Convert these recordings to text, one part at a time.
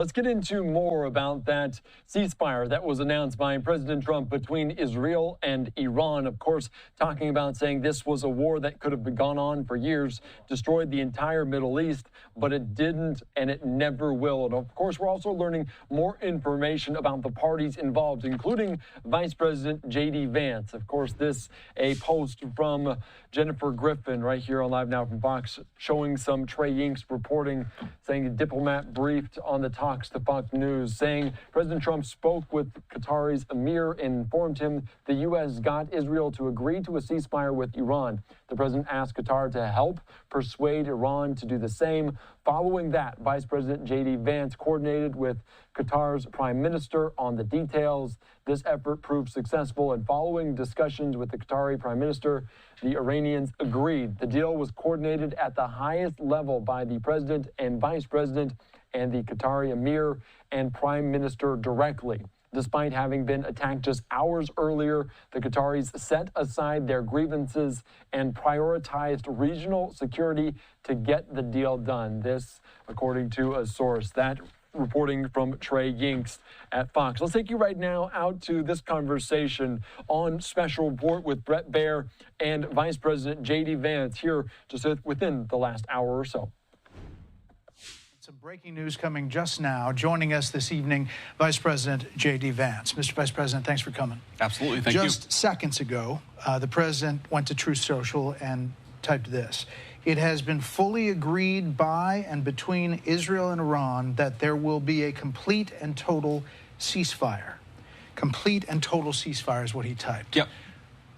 Let's get into more about that ceasefire that was announced by President Trump between Israel and Iran. Of course, talking about saying this was a war that could have gone on for years, destroyed the entire Middle East, but it didn't and it never will. And of course, we're also learning more information about the parties involved, including Vice President JD Vance. Of course, this a post from Jennifer Griffin right here on LiveNOW from Fox, showing some Trey Yingst reporting, saying a diplomat briefed on the talks to Fox News, saying President Trump spoke with Qatar's emir and informed him the U.S. got Israel to agree to a ceasefire with Iran. The president asked Qatar to help persuade Iran to do the same. Following that, Vice President JD Vance coordinated with Qatar's prime minister on the details. This effort proved successful, and following discussions with the Qatari prime minister, the Iranians agreed. The deal was coordinated at the highest level by the president and vice president and the Qatari emir and prime minister directly. Despite having been attacked just hours earlier, the Qataris set aside their grievances and prioritized regional security to get the deal done. This, according to a source. That reporting from Trey Yingst at Fox. Let's take you right now out to this conversation on Special Report with Bret Baier and Vice President JD Vance here just within the last hour or so. Some breaking news coming just now. Joining us this evening, Vice President JD Vance. Mr. Vice President, thanks for coming. Absolutely, thank you. Just seconds ago, the president went to Truth Social and typed this. It has been fully agreed by and between Israel and Iran that there will be a complete and total ceasefire. Complete and total ceasefire is what he typed. Yep.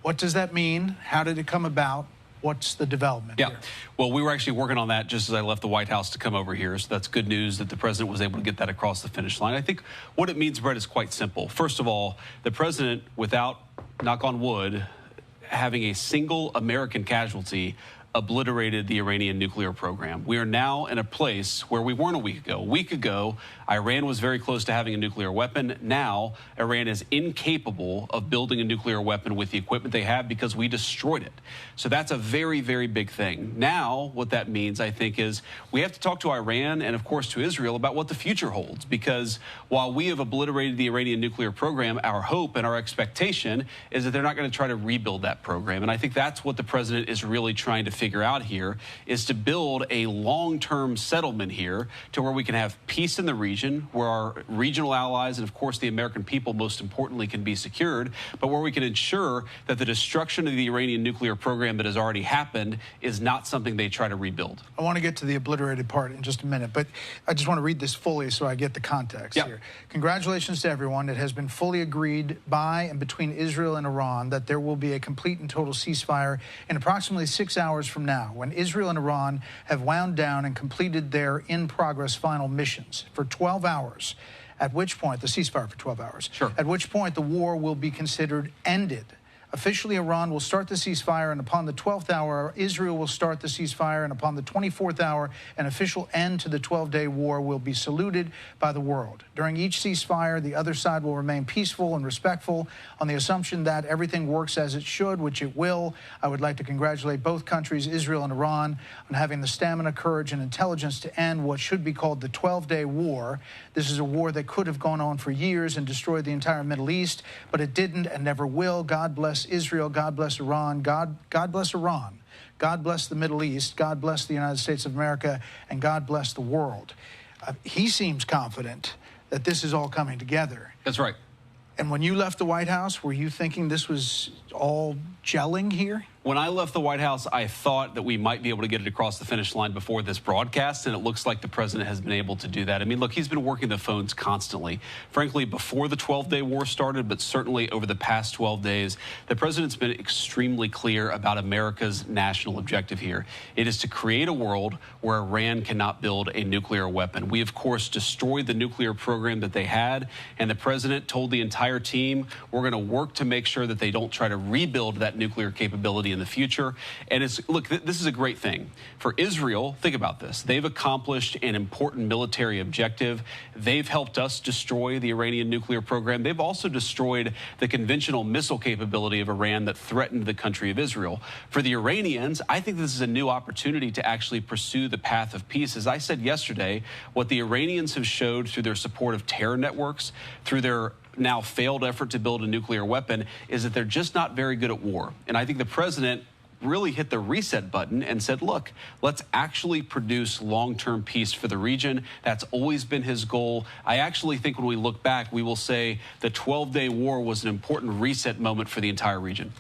What does that mean? How did it come about? What's the development here? Well, we were actually working on that just as I left the White House to come over here. So that's good news that the president was able to get that across the finish line. I think what it means, Brett, is quite simple. First of all, the president, without, knock on wood, having a single American casualty, obliterated the Iranian nuclear program. We are now in a place where we weren't a week ago. A week ago, Iran was very close to having a nuclear weapon. Now, Iran is incapable of building a nuclear weapon with the equipment they have because we destroyed it. So that's a very, very big thing. Now, what that means, I think, is we have to talk to Iran and, of course, to Israel about what the future holds. Because while we have obliterated the Iranian nuclear program, our hope and our expectation is that they're not going to try to rebuild that program. And I think that's what the president is really trying to figure out here, is to build a long-term settlement here to where we can have peace in the region, where our regional allies and, of course, the American people, most importantly, can be secured, but where we can ensure that the destruction of the Iranian nuclear program that has already happened is not something they try to rebuild. I want to get to the obliterated part in just a minute, but I just want to read this fully so I get the context here. Congratulations to everyone. It has been fully agreed by and between Israel and Iran that there will be a complete and total ceasefire in approximately 6 hours from now, when Israel and Iran have wound down and completed their in-progress final missions for 12 hours, at which point, the ceasefire for 12 hours, at which point the war will be considered ended. Officially, Iran will start the ceasefire, and upon the 12th hour, Israel will start the ceasefire, and upon the 24th hour, an official end to the 12-day war will be saluted by the world. During each ceasefire, the other side will remain peaceful and respectful on the assumption that everything works as it should, which it will. I would like to congratulate both countries, Israel and Iran, on having the stamina, courage, and intelligence to end what should be called the 12-day war. This is a war that could have gone on for years and destroyed the entire Middle East, but it didn't and never will. God bless Israel, God bless Iran, God bless Iran, God bless the Middle East, God bless the United States of America, and God bless the world. He seems confident that this is all coming together. That's right. And when you left the White House, were you thinking this was all gelling here? When I left the White House, I thought that we might be able to get it across the finish line before this broadcast, and it looks like the president has been able to do that. I mean, look, he's been working the phones constantly. Frankly, before the 12-day war started, but certainly over the past 12 days, the president's been extremely clear about America's national objective here. It is to create a world where Iran cannot build a nuclear weapon. We, of course, destroyed the nuclear program that they had, and the president told the entire team, we're going to work to make sure that they don't try to rebuild that nuclear capability in the future. And look, this is a great thing. For Israel, think about this. They've accomplished an important military objective. They've helped us destroy the Iranian nuclear program. They've also destroyed the conventional missile capability of Iran that threatened the country of Israel. For the Iranians, I think this is a new opportunity to actually pursue the path of peace. As I said yesterday, what the Iranians have showed through their support of terror networks, through their now failed effort to build a nuclear weapon, is that they're just not very good at war. And I think the president really hit the reset button and said, look, let's actually produce long-term peace for the region. That's always been his goal. I actually think when we look back, we will say the 12-day war was an important reset moment for the entire region.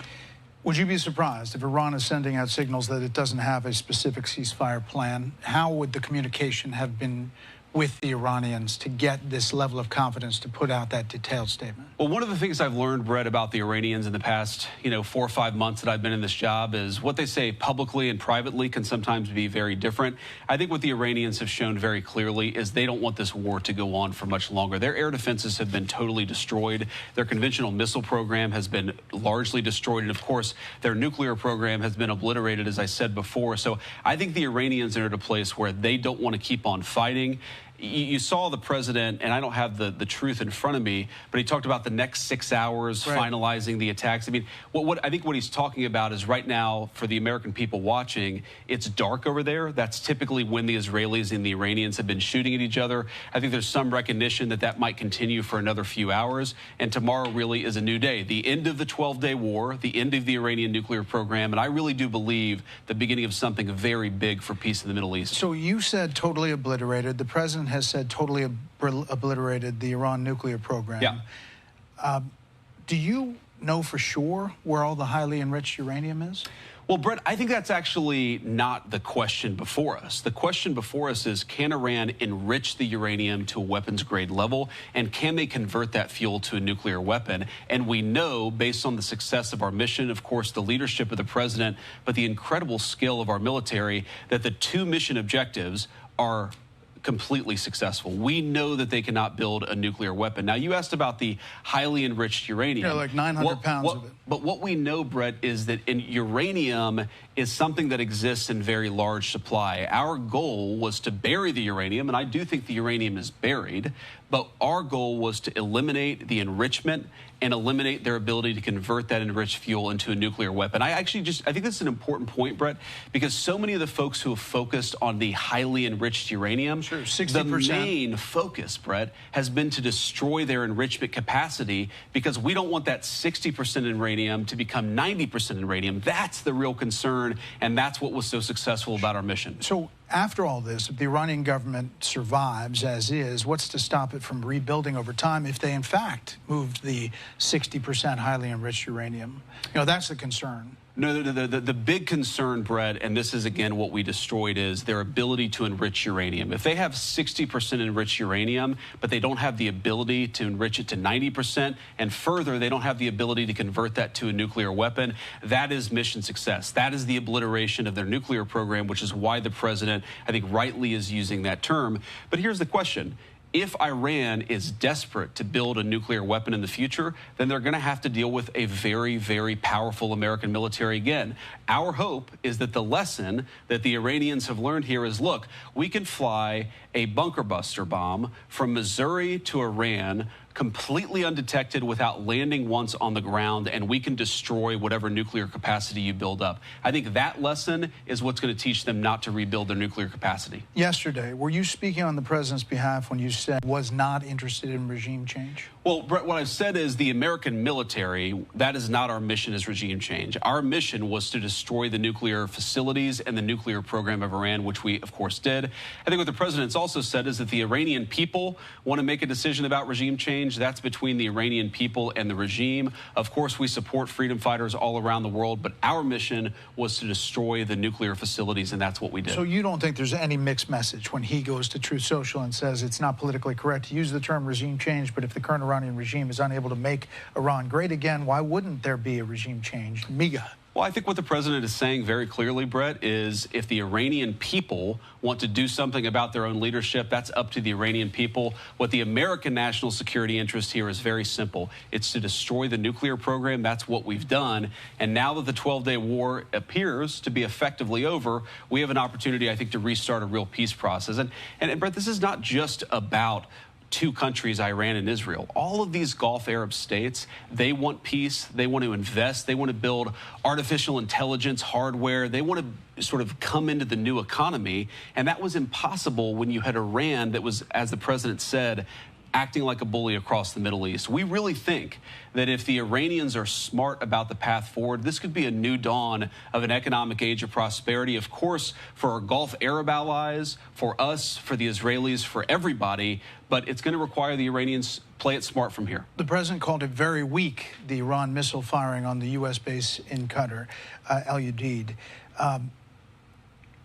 Would you be surprised if Iran is sending out signals that it doesn't have a specific ceasefire plan? How would the communication have been with the Iranians to get this level of confidence to put out that detailed statement? Well, one of the things I've learned, Bret, about the Iranians in the past, 4 or 5 months that I've been in this job is what they say publicly and privately can sometimes be very different. I think what the Iranians have shown very clearly is they don't want this war to go on for much longer. Their air defenses have been totally destroyed. Their conventional missile program has been largely destroyed. And of course, their nuclear program has been obliterated, as I said before. So I think the Iranians are at a place where they don't want to keep on fighting. You saw the president, and I don't have the truth in front of me, but he talked about the next 6 hours, right, finalizing the attacks. I mean, I think what he's talking about is right now, for the American people watching, it's dark over there. That's typically when the Israelis and the Iranians have been shooting at each other. I think there's some recognition that that might continue for another few hours, and tomorrow really is a new day. The end of the 12-day war, the end of the Iranian nuclear program, and I really do believe the beginning of something very big for peace in the Middle East. So you said totally obliterated. The president has said totally obliterated the Iran nuclear program. Yeah. Do you know for sure where all the highly enriched uranium is? Well, Bret, I think that's actually not the question before us. The question before us is, can Iran enrich the uranium to a weapons-grade level, and can they convert that fuel to a nuclear weapon? And we know, based on the success of our mission, of course, the leadership of the president, but the incredible skill of our military, that the 2 mission objectives are completely successful. We know that they cannot build a nuclear weapon. Now, you asked about the highly enriched uranium. Yeah, like 900 pounds of it. But what we know, Bret, is that uranium is something that exists in very large supply. Our goal was to bury the uranium, and I do think the uranium is buried, but our goal was to eliminate the enrichment and eliminate their ability to convert that enriched fuel into a nuclear weapon. I think this is an important point, Bret, because so many of the folks who have focused on the highly enriched uranium, sure, 60%. The main focus, Bret, has been to destroy their enrichment capacity, because we don't want that 60% uranium to become 90% uranium. That's the real concern, and that's what was so successful about our mission. So after all this, if the Iranian government survives as is, what's to stop it from rebuilding over time if they, in fact, moved the 60% highly enriched uranium? That's the concern. No, the big concern, Bret, and this is, again, what we destroyed, is their ability to enrich uranium. If they have 60% enriched uranium, but they don't have the ability to enrich it to 90%, and further, they don't have the ability to convert that to a nuclear weapon, that is mission success. That is the obliteration of their nuclear program, which is why the president, I think, rightly is using that term. But here's the question. If Iran is desperate to build a nuclear weapon in the future, then they're going to have to deal with a very, very powerful American military again. Our hope is that the lesson that the Iranians have learned here is, look, we can fly a bunker buster bomb from Missouri to Iran completely undetected without landing once on the ground, and we can destroy whatever nuclear capacity you build up. I think that lesson is what's going to teach them not to rebuild their nuclear capacity. Yesterday, were you speaking on the president's behalf when you said was not interested in regime change? Well, Bret, what I've said is the American military, that is not our mission, as regime change. Our mission was to destroy the nuclear facilities and the nuclear program of Iran, which we, of course, did. I think what the president's also said is that the Iranian people want to make a decision about regime change. That's between the Iranian people and the regime. Of course, we support freedom fighters all around the world, but our mission was to destroy the nuclear facilities, and that's what we did. So you don't think there's any mixed message when he goes to Truth Social and says it's not politically correct to use the term regime change, but if the current Iranian regime is unable to make Iran great again, why wouldn't there be a regime change? MIGA. Well, I think what the president is saying very clearly, Brett, is if the Iranian people want to do something about their own leadership, that's up to the Iranian people. What the American national security interest here is very simple. It's to destroy the nuclear program. That's what we've done. And now that the 12-day war appears to be effectively over, we have an opportunity, I think, to restart a real peace process. And Brett, this is not just about two countries, Iran and Israel. All of these Gulf Arab states, they want peace. They want to invest. They want to build artificial intelligence hardware. They want to sort of come into the new economy. And that was impossible when you had Iran that was, as the president said, acting like a bully across the Middle East. We really think that if the Iranians are smart about the path forward, this could be a new dawn of an economic age of prosperity, of course, for our Gulf Arab allies, for us, for the Israelis, for everybody. But it's going to require the Iranians play it smart from here. The president called it very weak, the Iran missile firing on the U.S. base in Qatar, El Udeid.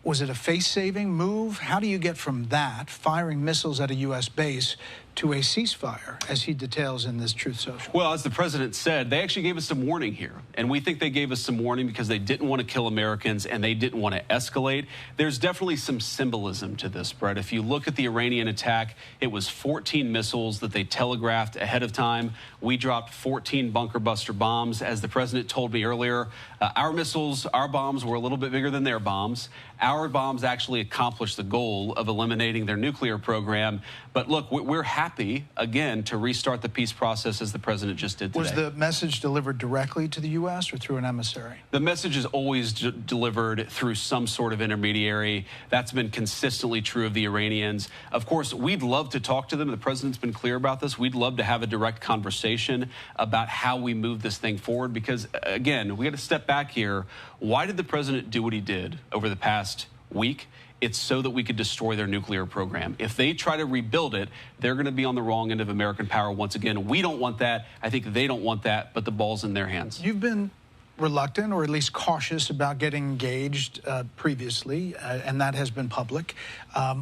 Was it a face-saving move? How do you get from that, firing missiles at a U.S. base, to a ceasefire, as he details in this Truth Social? Well, as the president said, they actually gave us some warning here. And we think they gave us some warning because they didn't want to kill Americans and they didn't want to escalate. There's definitely some symbolism to this, Brett. If you look at the Iranian attack, it was 14 missiles that they telegraphed ahead of time. We dropped 14 bunker buster bombs. As the president told me earlier, our missiles, our bombs were a little bit bigger than their bombs. Our bombs actually accomplished the goal of eliminating their nuclear program. But look, we're happy, again, to restart the peace process as the president just did today. Was the message delivered directly to the U.S. or through an emissary? The message is always delivered through some sort of intermediary. That's been consistently true of the Iranians. Of course, we'd love to talk to them. The president's been clear about this. We'd love to have a direct conversation about how we move this thing forward because, again, we got to step back here. Why did the president do what he did over the past week? It's so that we could destroy their nuclear program. If they try to rebuild it, they're going to be on the wrong end of American power once again. We don't want that. I think they don't want that, but the ball's in their hands. You've been reluctant or at least cautious about getting engaged previously, and that has been public.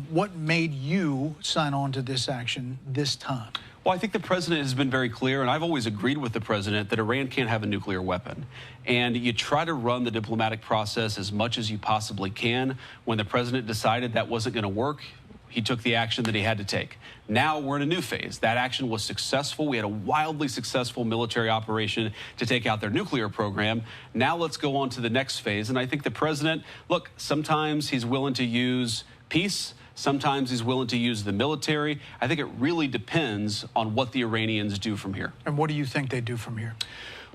What made you sign on to this action this time? Well, I think the president has been very clear, and I've always agreed with the president that Iran can't have a nuclear weapon. And you try to run the diplomatic process as much as you possibly can. When the president decided that wasn't going to work, he took the action that he had to take. Now we're in a new phase. That action was successful. We had a wildly successful military operation to take out their nuclear program. Now let's go on to the next phase. And I think the president, look, sometimes he's willing to use peace. Sometimes he's willing to use the military. I think it really depends on what the Iranians do from here. And what do you think they do from here?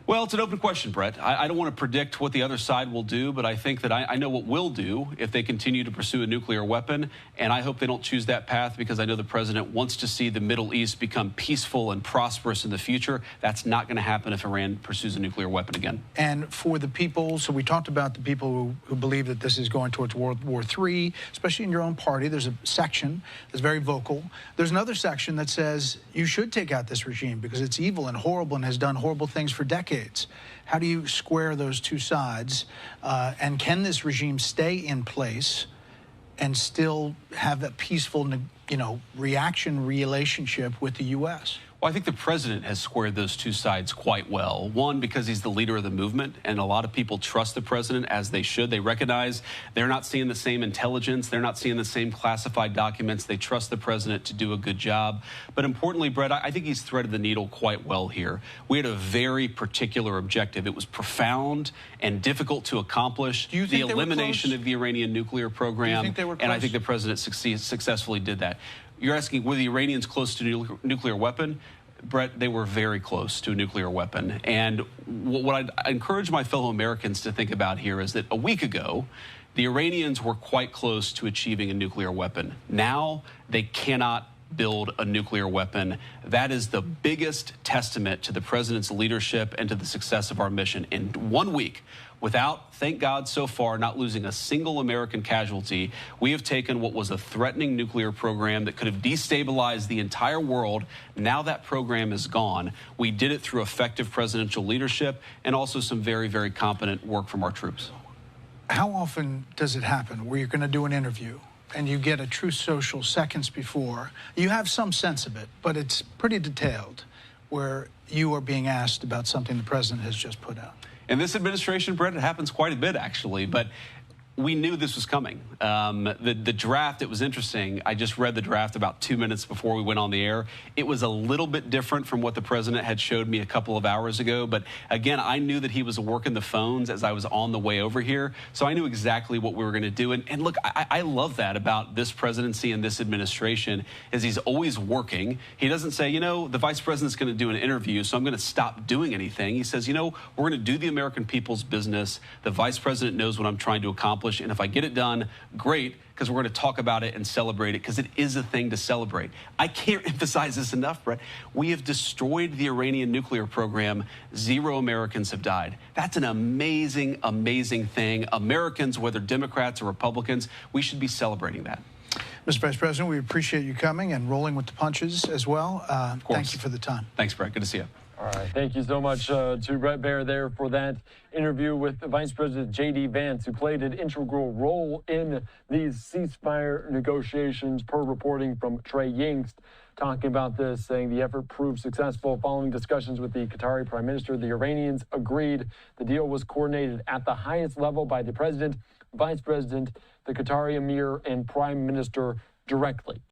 Well, it's an open question, Brett. I don't want to predict what the other side will do, but I think that I know what we'll do if they continue to pursue a nuclear weapon, and I hope they don't choose that path because I know the president wants to see the Middle East become peaceful and prosperous in the future. That's not going to happen if Iran pursues a nuclear weapon again. And for the people, so we talked about the people who believe that this is going towards World War III, especially in your own party. There's a section that's very vocal. There's another section that says you should take out this regime because it's evil and horrible and has done horrible things for decades. How do you square those two sides? And can this regime stay in place and still have a peaceful, reaction relationship with the U.S.? Well, I think the president has squared those two sides quite well. One, because he's the leader of the movement, and a lot of people trust the president as they should. They recognize they're not seeing the same intelligence. They're not seeing the same classified documents. They trust the president to do a good job. But importantly, Brett, I think he's threaded the needle quite well here. We had a very particular objective. It was profound and difficult to accomplish. Do you think the elimination of the Iranian nuclear program. Do you think they were close? And I think the president successfully did that. You're asking, were the Iranians close to a nuclear weapon? Brett, they were very close to a nuclear weapon. And what I encourage my fellow Americans to think about here is that a week ago, the Iranians were quite close to achieving a nuclear weapon. Now they cannot build a nuclear weapon. That is the biggest testament to the president's leadership and to the success of our mission. In 1 week, without, thank God so far, not losing a single American casualty, we have taken what was a threatening nuclear program that could have destabilized the entire world. Now that program is gone. We did it through effective presidential leadership and also some very, very competent work from our troops. How often does it happen where you're going to do an interview and you get a Truth Social seconds before? You have some sense of it, but it's pretty detailed, where you are being asked about something the president has just put out. In this administration, Brett, it happens quite a bit, actually. But we knew this was coming. The draft, it was interesting. I just read the draft about 2 minutes before we went on the air. It was a little bit different from what the president had showed me a couple of hours ago. But again, I knew that he was working the phones as I was on the way over here. So I knew exactly what we were going to do. And look, I love that about this presidency and this administration is he's always working. He doesn't say, you know, the vice president's going to do an interview, so I'm going to stop doing anything. He says, you know, we're going to do the American people's business. The vice president knows what I'm trying to accomplish. And if I get it done, great, because we're going to talk about it and celebrate it, because it is a thing to celebrate. I can't emphasize this enough, Brett. We have destroyed the Iranian nuclear program. 0 Americans have died. That's an amazing, amazing thing. Americans, whether Democrats or Republicans, we should be celebrating that. Mr. Vice President, we appreciate you coming and rolling with the punches as well. Thank you for the time. Thanks, Brett. Good to see you. All right. Thank you so much to Bret Baier there for that interview with Vice President JD Vance, who played an integral role in these ceasefire negotiations, per reporting from Trey Yingst, talking about this, saying the effort proved successful following discussions with the Qatari Prime Minister. The Iranians agreed the deal was coordinated at the highest level by the President, Vice President, the Qatari Emir, and Prime Minister directly.